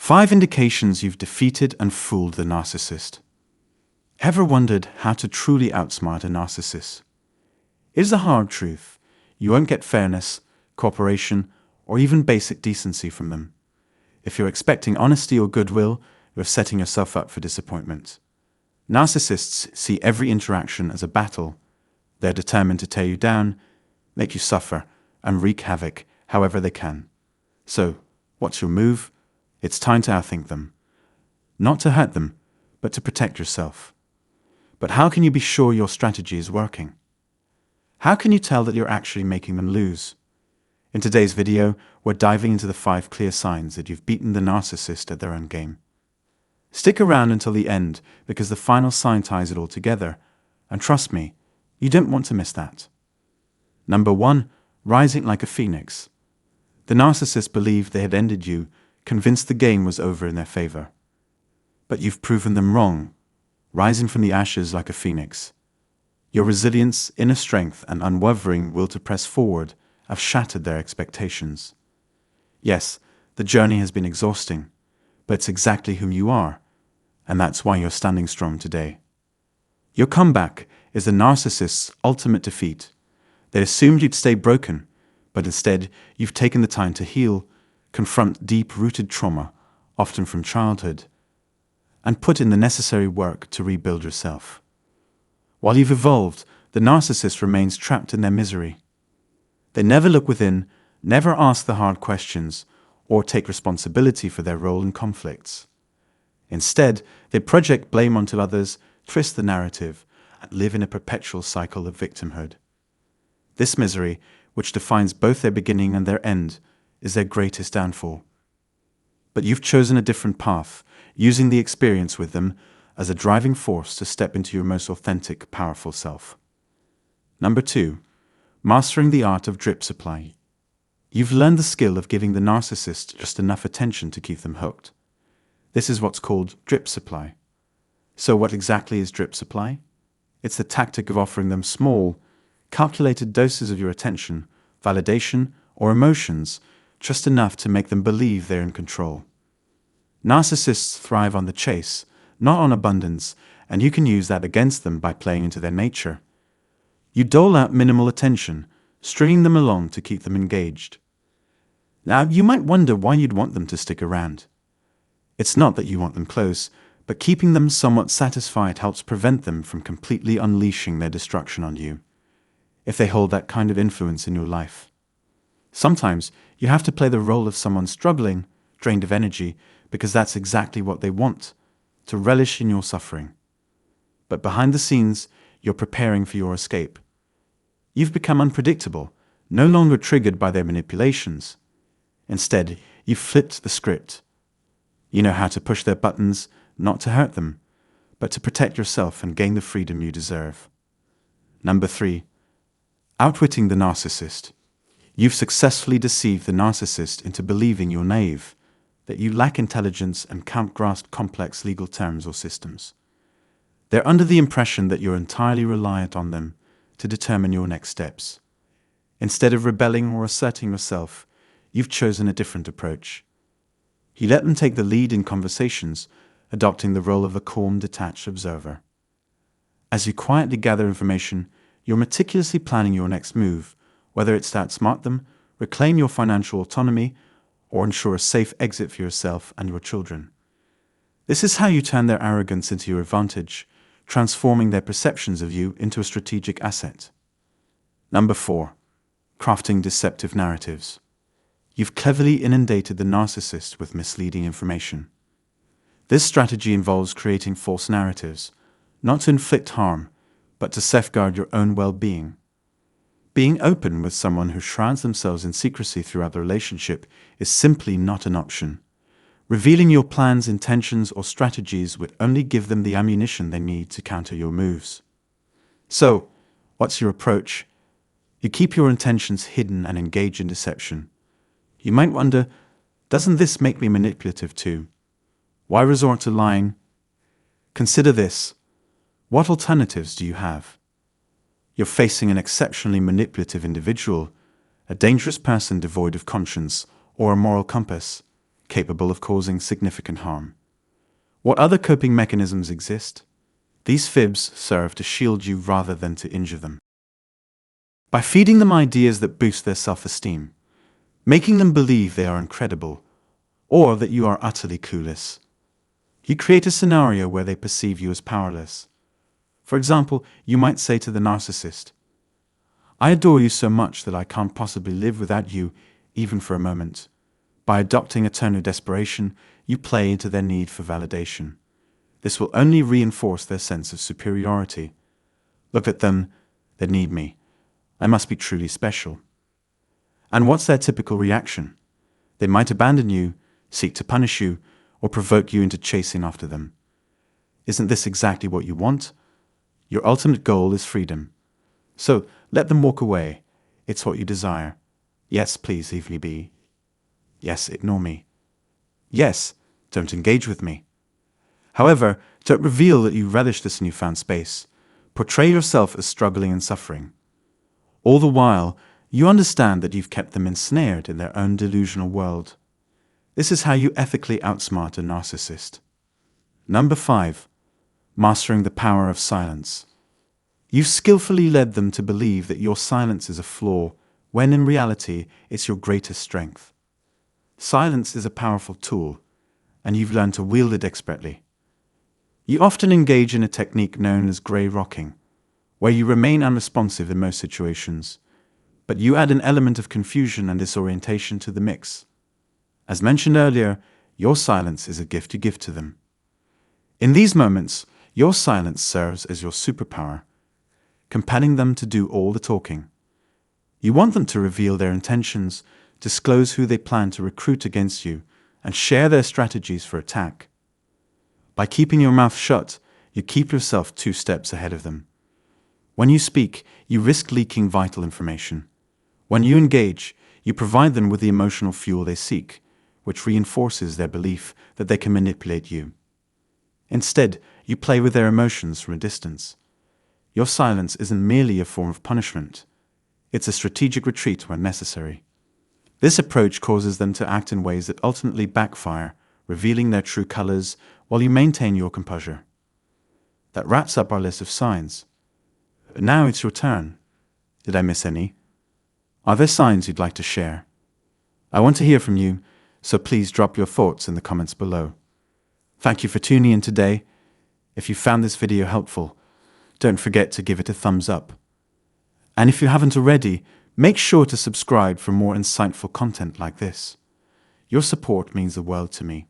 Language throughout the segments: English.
5 indications you've defeated and fooled the narcissist. Ever wondered how to truly outsmart a narcissist? Here's the hard truth. You won't get fairness, cooperation, or even basic decency from them. If you're expecting honesty or goodwill, you're setting yourself up for disappointment. Narcissists see every interaction as a battle. They're determined to tear you down, make you suffer, and wreak havoc however they can. So, what's your move? It's time to outthink them. Not to hurt them, but to protect yourself. But how can you be sure your strategy is working? How can you tell that you're actually making them lose? In today's video, we're diving into the 5 clear signs that you've beaten the narcissist at their own game. Stick around until the end, because the final sign ties it all together, and trust me, you don't want to miss that. Number 1, rising like a phoenix. The narcissist believed they had ended you, convinced the game was over in their favor. But you've proven them wrong, rising from the ashes like a phoenix. Your resilience, inner strength, and unwavering will to press forward have shattered their expectations. Yes, the journey has been exhausting, but it's exactly whom you are, and that's why you're standing strong today. Your comeback is the narcissist's ultimate defeat. They assumed you'd stay broken, but instead you've taken the time to heal, confront deep-rooted trauma, often from childhood, and put in the necessary work to rebuild yourself. While you've evolved, the narcissist remains trapped in their misery. They never look within, never ask the hard questions, or take responsibility for their role in conflicts. Instead, they project blame onto others, twist the narrative, and live in a perpetual cycle of victimhood. This misery, which defines both their beginning and their end, is their greatest downfall. But you've chosen a different path, using the experience with them as a driving force to step into your most authentic, powerful self. Number 2, mastering the art of drip supply. You've learned the skill of giving the narcissist just enough attention to keep them hooked. This is what's called drip supply. So what exactly is drip supply? It's the tactic of offering them small, calculated doses of your attention, validation, or emotions, just enough to make them believe they're in control. Narcissists thrive on the chase, not on abundance, and you can use that against them by playing into their nature. You dole out minimal attention, stringing them along to keep them engaged. Now, you might wonder why you'd want them to stick around. It's not that you want them close, but keeping them somewhat satisfied helps prevent them from completely unleashing their destruction on you, if they hold that kind of influence in your life. Sometimes you have to play the role of someone struggling, drained of energy, because that's exactly what they want, to relish in your suffering. But behind the scenes, you're preparing for your escape. You've become unpredictable, no longer triggered by their manipulations. Instead, you've flipped the script. You know how to push their buttons, not to hurt them, but to protect yourself and gain the freedom you deserve. Number 3, outwitting the narcissist. You've successfully deceived the narcissist into believing you're naive, that you lack intelligence and can't grasp complex legal terms or systems. They're under the impression that you're entirely reliant on them to determine your next steps. Instead of rebelling or asserting yourself, you've chosen a different approach. You let them take the lead in conversations, adopting the role of a calm, detached observer. As you quietly gather information, you're meticulously planning your next move, whether it's to outsmart them, reclaim your financial autonomy, or ensure a safe exit for yourself and your children. This is how you turn their arrogance into your advantage, transforming their perceptions of you into a strategic asset. Number 4, crafting deceptive narratives. You've cleverly inundated the narcissist with misleading information. This strategy involves creating false narratives, not to inflict harm, but to safeguard your own well-being. Being open with someone who shrouds themselves in secrecy throughout the relationship is simply not an option. Revealing your plans, intentions, or strategies would only give them the ammunition they need to counter your moves. So, what's your approach? You keep your intentions hidden and engage in deception. You might wonder, doesn't this make me manipulative too? Why resort to lying? Consider this. What alternatives do you have? You're facing an exceptionally manipulative individual, a dangerous person devoid of conscience or a moral compass, capable of causing significant harm. What other coping mechanisms exist? These fibs serve to shield you rather than to injure them. By feeding them ideas that boost their self-esteem, making them believe they are incredible, or that you are utterly clueless, you create a scenario where they perceive you as powerless. For example, you might say to the narcissist, "I adore you so much that I can't possibly live without you, even for a moment." By adopting a tone of desperation, you play into their need for validation. This will only reinforce their sense of superiority. Look at them, they need me. I must be truly special. And what's their typical reaction? They might abandon you, seek to punish you, or provoke you into chasing after them. Isn't this exactly what you want? Your ultimate goal is freedom. So let them walk away. It's what you desire. Yes, please leave me be. Yes, ignore me. Yes, don't engage with me. However, don't reveal that you relish this newfound space. Portray yourself as struggling and suffering. All the while, you understand that you've kept them ensnared in their own delusional world. This is how you ethically outsmart a narcissist. Number 5. Mastering the power of silence. You've skillfully led them to believe that your silence is a flaw, when in reality it's your greatest strength. Silence is a powerful tool, and you've learned to wield it expertly. You often engage in a technique known as grey rocking, where you remain unresponsive in most situations, but you add an element of confusion and disorientation to the mix. As mentioned earlier, your silence is a gift you give to them. In these moments, your silence serves as your superpower, compelling them to do all the talking. You want them to reveal their intentions, disclose who they plan to recruit against you, and share their strategies for attack. By keeping your mouth shut, you keep yourself 2 steps ahead of them. When you speak, you risk leaking vital information. When you engage, you provide them with the emotional fuel they seek, which reinforces their belief that they can manipulate you. Instead, you play with their emotions from a distance. Your silence isn't merely a form of punishment. It's a strategic retreat when necessary. This approach causes them to act in ways that ultimately backfire, revealing their true colors while you maintain your composure. That wraps up our list of signs. Now it's your turn. Did I miss any? Are there signs you'd like to share? I want to hear from you, so please drop your thoughts in the comments below. Thank you for tuning in today. If you found this video helpful, don't forget to give it a thumbs up. And if you haven't already, make sure to subscribe for more insightful content like this. Your support means the world to me.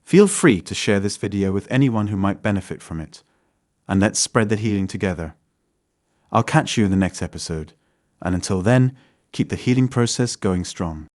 Feel free to share this video with anyone who might benefit from it, and let's spread the healing together. I'll catch you in the next episode, and until then, keep the healing process going strong.